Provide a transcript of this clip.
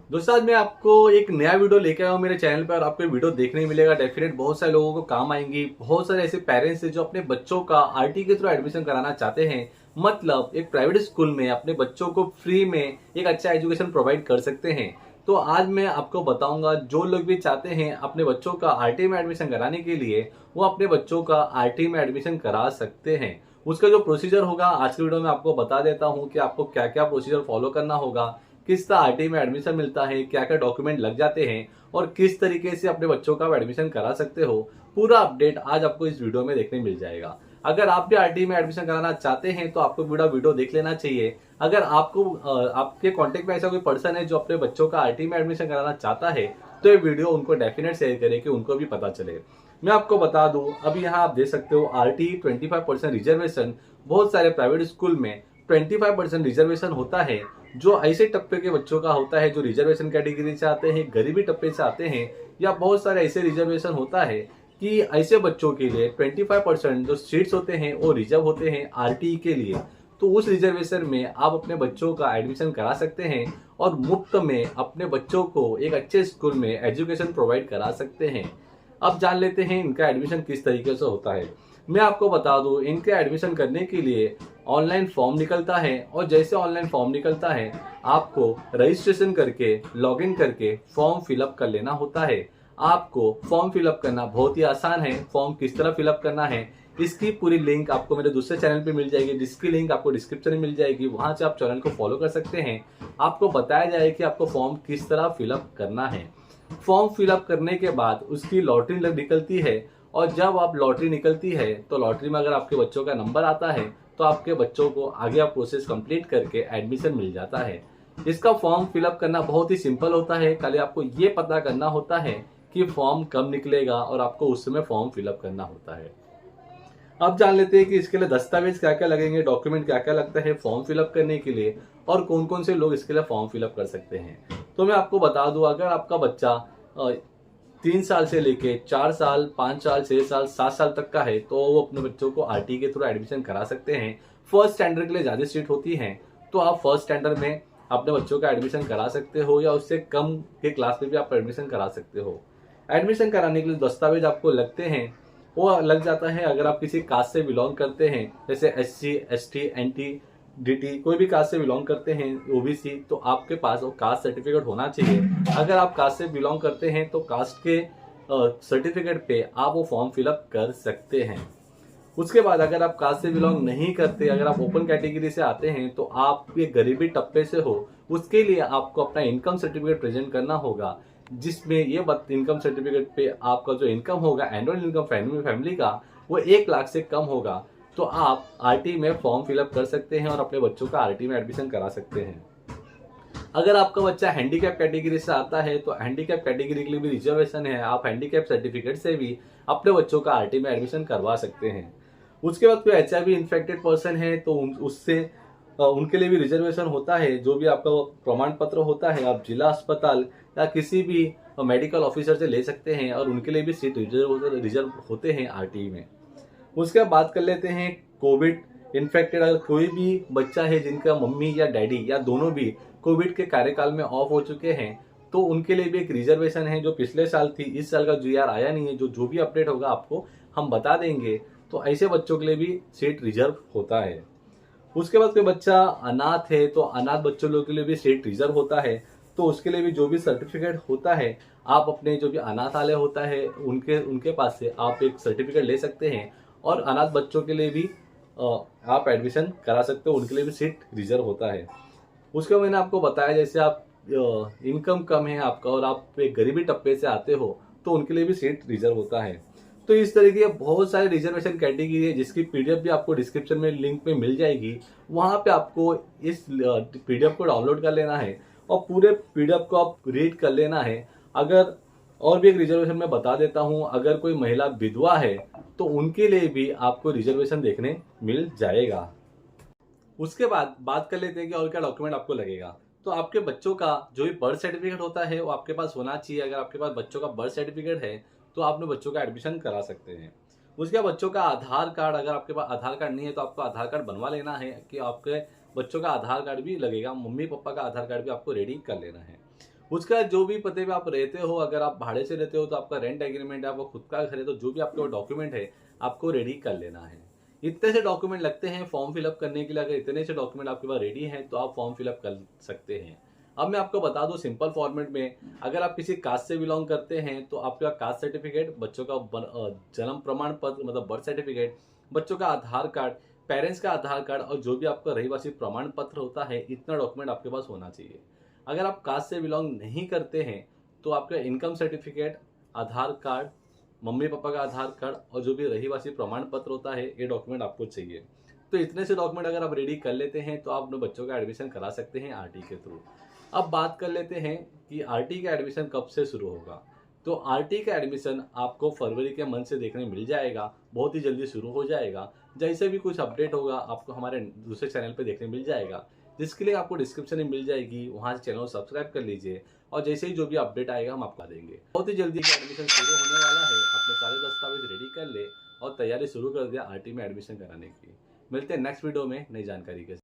दोस्तों आज मैं आपको एक नया वीडियो लेके आया हूँ मेरे चैनल पे और आपको ये वीडियो देखने मिलेगा। डेफिनेट बहुत सारे लोगों को काम आएंगी। बहुत सारे ऐसे पेरेंट्स हैं जो अपने बच्चों का आरटी के थ्रू एडमिशन कराना चाहते हैं। मतलब एक प्राइवेट स्कूल में अपने बच्चों को फ्री में एक अच्छा एजुकेशन प्रोवाइड कर सकते हैं। तो आज मैं आपको बताऊंगा जो लोग भी चाहते हैं अपने बच्चों का आरटी में एडमिशन कराने के लिए वो अपने बच्चों का आरटी में एडमिशन करा सकते हैं। उसका जो प्रोसीजर होगा आज की वीडियो में आपको बता देता हूँ कि आपको क्या क्या प्रोसीजर फॉलो करना होगा, किस तरह आरटी में एडमिशन मिलता है, क्या क्या डॉक्यूमेंट लग जाते हैं और किस तरीके से अपने बच्चों का एडमिशन करा सकते हो। पूरा अपडेट आज आपको इस वीडियो में देखने मिल जाएगा। अगर आप भी आरटी में एडमिशन कराना चाहते हैं तो आपको पूरा वीडियो देख लेना चाहिए। अगर आपके कांटेक्ट में ऐसा कोई पर्सन है जो अपने बच्चों का आरटी में एडमिशन कराना चाहता है तो ये वीडियो उनको डेफिनेट शेयर करें कि उनको भी पता चले। मैं आपको बता दूं, अभी यहाँ आप देख सकते हो आरटी 25% रिजर्वेशन। बहुत सारे प्राइवेट स्कूल में 25% रिजर्वेशन होता है जो ऐसे टप्पे के बच्चों का होता है जो रिजर्वेशन कैटेगरी से आते हैं, गरीबी टप्पे से आते हैं, या बहुत सारे ऐसे रिजर्वेशन होता है कि ऐसे बच्चों के लिए 25% जो सीट्स होते हैं वो रिजर्व होते हैं आरटी के लिए। तो उस रिजर्वेशन में आप अपने बच्चों का एडमिशन करा सकते हैं और मुफ्त में अपने बच्चों को एक अच्छे स्कूल में एजुकेशन प्रोवाइड करा सकते हैं। अब जान लेते हैं इनका एडमिशन किस तरीके से होता है। मैं आपको बता दूं, इनके एडमिशन करने के लिए ऑनलाइन फॉर्म निकलता है और जैसे ऑनलाइन फॉर्म निकलता है आपको रजिस्ट्रेशन करके लॉगिन करके फॉर्म फिलअप कर लेना होता है। आपको फॉर्म फिलअप करना बहुत ही आसान है। फॉर्म किस तरह फिलअप करना है इसकी पूरी लिंक आपको मेरे दूसरे चैनल पे मिल जाएगी, जिसकी लिंक आपको डिस्क्रिप्शन में मिल जाएगी। वहां से आप चैनल को फॉलो कर सकते हैं। आपको बताया जाए कि आपको फॉर्म किस तरह फिलअप करना है। फॉर्म फिलअप करने के बाद उसकी लॉटरी निकलती है और जब आप लॉटरी निकलती है तो लॉटरी में अगर आपके बच्चों का नंबर आता है तो आपके बच्चों को आगे आप प्रोसेस कंप्लीट करके एडमिशन मिल जाता है। इसका फॉर्म फिलअप करना बहुत ही सिंपल होता है। खाली आपको ये पता करना होता है कि फॉर्म कब निकलेगा और आपको उस समय फॉर्म फिलअप करना होता है। अब जान लेते हैं कि इसके लिए दस्तावेज क्या क्या लगेंगे, डॉक्यूमेंट क्या क्या लगता है फॉर्म फिलअप करने के लिए और कौन कौन से लोग इसके लिए फॉर्म फिलअप कर सकते हैं। तो मैं आपको बता दूं, अगर आपका बच्चा 3 साल से लेके 4 साल, 5 साल, 6 साल, 7 साल तक का है तो वो अपने बच्चों को आरटी के थ्रू एडमिशन करा सकते हैं। फर्स्ट स्टैंडर्ड के लिए ज्यादा सीट होती है तो आप फर्स्ट स्टैंडर्ड में अपने बच्चों का एडमिशन करा सकते हो या उससे कम के क्लास में भी आप एडमिशन करा सकते हो। एडमिशन कराने के लिए दस्तावेज आपको लगते हैं वो लग जाता है। अगर आप किसी कास्ट से बिलोंग करते हैं जैसे SC, ST, NT, DT, कोई भी कास्ट से बिलोंग करते हैं, OBC, तो आपके पास वो कास्ट सर्टिफिकेट होना चाहिए। अगर आप कास्ट से बिलोंग करते हैं तो कास्ट के सर्टिफिकेट पे आप वो फॉर्म फिलअप कर सकते हैं। उसके बाद अगर आप कास्ट से बिलोंग नहीं करते, अगर आप ओपन कैटेगरी से आते हैं तो आप ये गरीबी टप्पे से हो, उसके लिए आपको अपना इनकम सर्टिफिकेट प्रेजेंट करना होगा, जिसमें ये इनकम सर्टिफिकेट पे आपका जो इनकम होगा, एनुअल इनकम फैमिली का, वो 1 लाख से कम होगा। तो आप आरटी में फॉर्म फिलअप कर सकते हैं और अपने बच्चों का आरटी में एडमिशन करा सकते हैं। अगर आपका बच्चा हैंडीकैप कैटेगरी से आता है तो हैंडीकैप कैटेगरी के लिए भी रिजर्वेशन है। आप हैंडीकैप सर्टिफिकेट से भी अपने बच्चों का आरटी में एडमिशन करवा सकते हैं। उसके बाद कोई HIV इन्फेक्टेड पर्सन है तो उससे उनके लिए भी रिजर्वेशन होता है। जो भी आपका प्रमाण पत्र होता है आप जिला अस्पताल या किसी भी मेडिकल ऑफिसर से ले सकते हैं और उनके लिए भी सीट रिजर्व होते हैं आरटी में। उसके बाद बात कर लेते हैं कोविड इन्फेक्टेड। अगर कोई भी बच्चा है जिनका मम्मी या डैडी या दोनों भी कोविड के कार्यकाल में ऑफ हो चुके हैं तो उनके लिए भी एक रिजर्वेशन है जो पिछले साल थी। इस साल का GR आया नहीं है, जो भी अपडेट होगा आपको हम बता देंगे। तो ऐसे बच्चों के लिए भी सीट रिजर्व होता है। उसके बाद कोई बच्चा अनाथ है तो अनाथ बच्चों लोगों के लिए भी सीट रिजर्व होता है। तो उसके लिए भी जो भी सर्टिफिकेट होता है आप अपने जो भी अनाथालय होता है उनके उनके पास से आप एक सर्टिफिकेट ले सकते हैं और अनाथ बच्चों के लिए भी आप एडमिशन करा सकते हो, उनके लिए भी सीट रिजर्व होता है। उसके बाद मैंने आपको बताया जैसे आप इनकम कम है आपका और आप एक गरीबी टप्पे से आते हो तो उनके लिए भी सीट रिजर्व होता है। तो इस तरीके के बहुत सारे रिजर्वेशन कैटेगरी है जिसकी PDF भी आपको डिस्क्रिप्शन में लिंक पे मिल जाएगी। वहां पे आपको इस PDF को डाउनलोड कर लेना है और पूरे PDF को आप रीड कर लेना है। अगर और भी एक रिजर्वेशन मैं बता देता हूं, अगर कोई महिला विधवा है तो उनके लिए भी आपको रिजर्वेशन देखने मिल जाएगा। उसके बाद बात कर लेते हैं कि और क्या डॉक्यूमेंट आपको लगेगा। तो आपके बच्चों का जो भी बर्थ सर्टिफिकेट होता है वो आपके पास होना चाहिए। अगर आपके पास बच्चों का बर्थ सर्टिफिकेट है तो आप अपने बच्चों का एडमिशन करा सकते हैं। उसके बाद बच्चों का आधार कार्ड, अगर आपके पास आधार कार्ड नहीं है तो आपको आधार कार्ड बनवा लेना है कि आपके बच्चों का आधार कार्ड भी लगेगा, मम्मी पापा का आधार कार्ड भी आपको रेडी कर लेना है। उसके बाद जो भी पते पे आप रहते हो, अगर आप भाड़े से रहते हो तो आपका रेंट एग्रीमेंट है, आपका खुद का घर है, तो जो भी आपके डॉक्यूमेंट है आपको रेडी कर लेना है। इतने से डॉक्यूमेंट लगते हैं फॉर्म फिलअप करने के लिए। अगर इतने से डॉक्यूमेंट आपके पास रेडी हैं तो आप फॉर्म फिलअप कर सकते हैं। अब मैं आपको बता दूं सिंपल फॉर्मेट में, अगर आप किसी कास्ट से बिलोंग करते हैं तो आपका कास्ट सर्टिफिकेट, बच्चों का जन्म प्रमाण पत्र मतलब बर्थ सर्टिफिकेट, बच्चों का आधार कार्ड, पेरेंट्स का आधार कार्ड और जो भी आपका रहिवासी प्रमाण पत्र होता है, इतना डॉक्यूमेंट आपके पास होना चाहिए। अगर आप कास्ट से बिलोंग नहीं करते हैं तो आपका इनकम सर्टिफिकेट, आधार कार्ड, मम्मी पापा का आधार कार्ड और जो भी रहिवासी प्रमाण पत्र होता है, ये डॉक्यूमेंट आपको चाहिए। तो इतने से डॉक्यूमेंट अगर आप रेडी कर लेते हैं तो आप अपने बच्चों का एडमिशन करा सकते हैं आरटी के थ्रू। अब बात कर लेते हैं कि आरटी का एडमिशन कब से शुरू होगा। तो आरटी का एडमिशन आपको फरवरी के मंथ से देखने मिल जाएगा, बहुत ही जल्दी शुरू हो जाएगा। जैसे भी कुछ अपडेट होगा आपको हमारे दूसरे चैनल पे देखने मिल जाएगा, जिसके लिए आपको डिस्क्रिप्शन में मिल जाएगी, वहां से चैनल को सब्सक्राइब कर लीजिए और जैसे ही जो भी अपडेट आएगा हम आपको देंगे। बहुत ही जल्दी एडमिशन शुरू होने वाला है, अपने सारे दस्तावेज रेडी कर ले और तैयारी शुरू कर दिया आरटी में एडमिशन कराने की। मिलते हैं नेक्स्ट वीडियो में नई जानकारी के साथ।